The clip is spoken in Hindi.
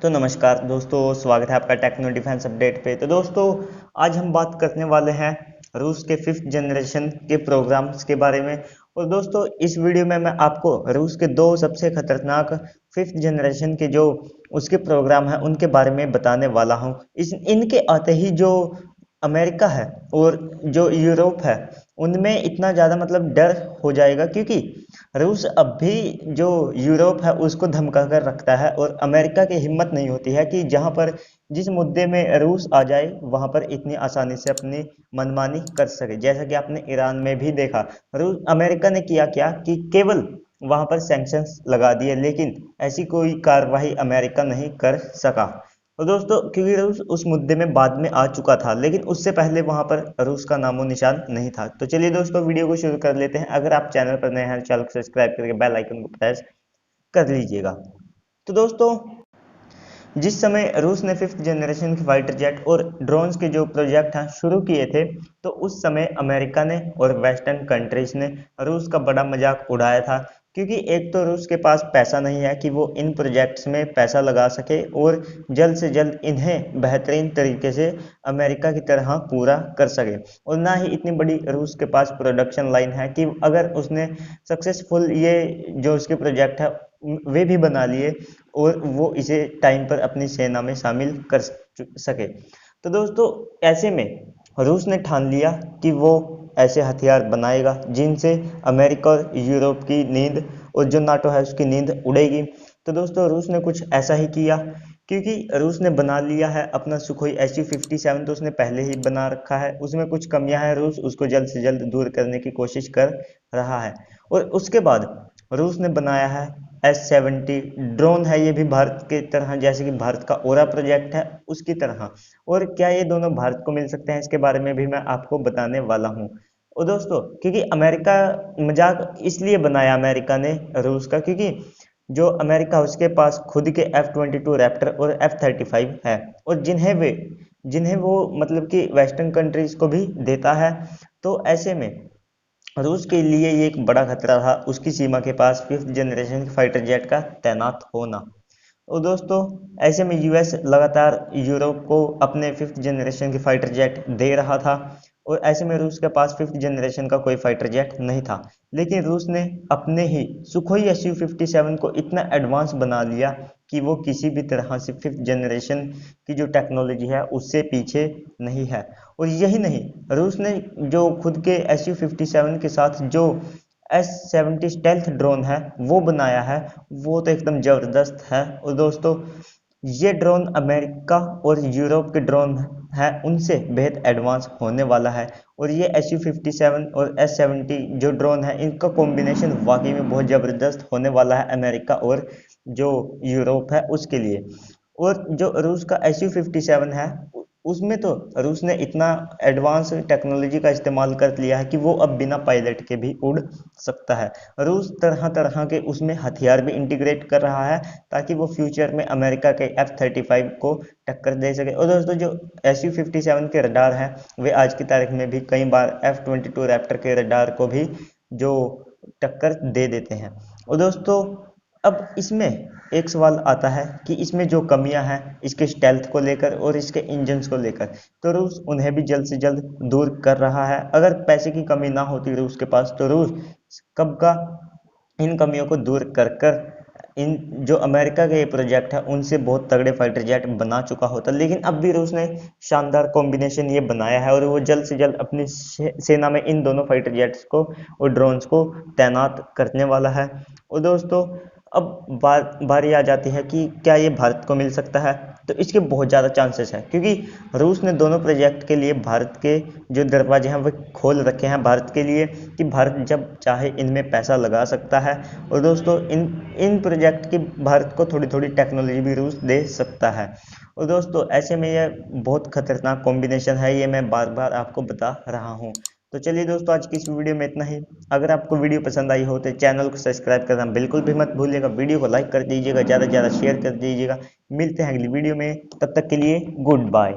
तो नमस्कार दोस्तों, स्वागत है आपका टेक्नो डिफेंस अपडेट पे। तो दोस्तों, आज हम बात करने वाले हैं रूस के 5th जनरेशन के प्रोग्राम्स के बारे में। और दोस्तों, इस वीडियो में मैं आपको रूस के दो सबसे खतरनाक 5th जनरेशन के जो उसके प्रोग्राम हैं उनके बारे में बताने वाला हूं। इनके आते ही जो अमेरिका है और जो यूरोप है उनमें इतना ज़्यादा डर हो जाएगा, क्योंकि रूस अब भी जो यूरोप है उसको धमका कर रखता है और अमेरिका की हिम्मत नहीं होती है कि जहां पर जिस मुद्दे में रूस आ जाए वहां पर इतनी आसानी से अपनी मनमानी कर सके। जैसा कि आपने ईरान में भी देखा, रूस अमेरिका ने किया क्या कि केवल वहां पर सैंक्शंस लगा दिए, लेकिन ऐसी कोई कार्रवाई अमेरिका नहीं कर सका। तो दोस्तों, क्योंकि रूस उस मुद्दे में बाद में आ चुका था, लेकिन उससे पहले वहां पर रूस का नामो निशान नहीं था। तो चलिए दोस्तों, वीडियो को शुरू कर लेते हैं। अगर आप चैनल पर नए हैं, चैनल को सब्सक्राइब करके बेल आइकन को प्रेस कर लीजिएगा। तो दोस्तों, जिस समय रूस ने 5th जनरेशन के फाइटर जेट और ड्रोन्स के जो प्रोजेक्ट हैं शुरू किए थे, तो उस समय अमेरिका ने और वेस्टर्न कंट्रीज ने रूस का बड़ा मजाक उड़ाया था। क्योंकि एक तो रूस के पास पैसा नहीं है कि वो इन प्रोजेक्ट्स में पैसा लगा सके और जल्द से जल्द इन्हें बेहतरीन तरीके से अमेरिका की तरह पूरा कर सके, और ना ही इतनी बड़ी रूस के पास प्रोडक्शन लाइन है कि अगर उसने सक्सेसफुल ये जो उसके प्रोजेक्ट है वे भी बना लिए और वो इसे टाइम पर अपनी सेना में शामिल कर सके। तो दोस्तों, ऐसे में रूस ने ठान लिया कि वो ऐसे हथियार बनाएगा जिनसे अमेरिका और यूरोप की नींद और जो नाटो है उसकी नींद उड़ेगी। तो दोस्तों, रूस ने कुछ ऐसा ही किया, क्योंकि रूस ने बना लिया है अपना सुखोई Su-57, तो उसने पहले ही बना रखा है। उसमें कुछ कमियां हैं, रूस उसको जल्द से जल्द दूर करने की कोशिश कर रहा है। और उसके बाद रूस ने बनाया है S-70 ड्रोन है। ये भी भारत की तरह, जैसे कि भारत का ओरा प्रोजेक्ट है उसकी तरह। और क्या ये दोनों भारत को मिल सकते हैं, इसके बारे में भी मैं आपको बताने वाला हूँ। और दोस्तों, क्योंकि अमेरिका मजाक इसलिए बनाया अमेरिका ने रूस का, क्योंकि जो अमेरिका उसके पास खुद के F-22 रैप्टर और F-35 है, और जिन्हें वो कि वेस्टर्न कंट्रीज को भी देता है। तो ऐसे में रूस के लिए ये एक बड़ा खतरा था, उसकी सीमा के पास 5th जनरेशन के फाइटर जेट का तैनात होना। और दोस्तों, ऐसे में यूएस लगातार यूरोप को अपने 5th जनरेशन के फाइटर जेट दे रहा था, और ऐसे में रूस के पास 5th जनरेशन का कोई फाइटर जेट नहीं था। लेकिन रूस ने अपने ही सुखोई Su-57 को इतना एडवांस बना लिया कि वो किसी भी तरह से 5th जनरेशन की जो टेक्नोलॉजी है उससे पीछे नहीं है। और यही नहीं, रूस ने जो खुद के Su-57 के साथ जो S-70 स्टेल्थ ड्रोन है वो बनाया है, वो तो एकदम जबरदस्त है। और दोस्तों, ये ड्रोन अमेरिका और यूरोप के ड्रोन है उनसे बेहद एडवांस होने वाला है। और ये Su-57 और S-70 जो ड्रोन है, इनका कॉम्बिनेशन वाकई में बहुत ज़बरदस्त होने वाला है अमेरिका और जो यूरोप है उसके लिए। और जो रूस का Su-57 है उसमें तो रूस ने इतना एडवांस टेक्नोलॉजी का इस्तेमाल कर लिया है कि वो अब बिना पायलट के भी उड़ सकता है। रूस तरह तरह के उसमें हथियार भी इंटीग्रेट कर रहा है ताकि वो फ्यूचर में अमेरिका के F-35 को टक्कर दे सके। और दोस्तों, जो Su-57 के रडार है वे आज की तारीख में भी कई बार F-22 रैप्टर के रडार को भी जो टक्कर दे देते हैं। और दोस्तों, अब इसमें एक सवाल आता है कि इसमें जो कमियां हैं इसके स्टेल्थ को लेकर और इसके इंजन्स को लेकर, तो रूस उन्हें भी जल्द से जल्द दूर कर रहा है। अगर पैसे की कमी ना होती रूस के पास, तो रूस कब का इन कमियों को दूर कर कर इन जो अमेरिका के प्रोजेक्ट है उनसे बहुत तगड़े फाइटर जेट बना चुका होता। लेकिन अब भी रूस ने शानदार कॉम्बिनेशन ये बनाया है और वो जल्द से जल्द अपनी सेना में इन दोनों फाइटर जेट्स को और ड्रोन्स को तैनात करने वाला है। और दोस्तों, अब बारी आ जाती है कि क्या ये भारत को मिल सकता है। तो इसके बहुत ज़्यादा चांसेस है, क्योंकि रूस ने दोनों प्रोजेक्ट के लिए भारत के जो दरवाजे हैं वो खोल रखे हैं भारत के लिए, कि भारत जब चाहे इनमें पैसा लगा सकता है। और दोस्तों, इन इन प्रोजेक्ट की भारत को थोड़ी थोड़ी टेक्नोलॉजी भी रूस दे सकता है। और दोस्तों, ऐसे में यह बहुत खतरनाक कॉम्बिनेशन है, ये मैं बार बार आपको बता रहा हूँ। तो चलिए दोस्तों, आज की इस वीडियो में इतना ही। अगर आपको वीडियो पसंद आई हो तो चैनल को सब्सक्राइब करना बिल्कुल भी मत भूलिएगा, वीडियो को लाइक कर दीजिएगा, ज़्यादा से ज़्यादा शेयर कर दीजिएगा। मिलते हैं अगली वीडियो में, तब तक के लिए गुड बाय।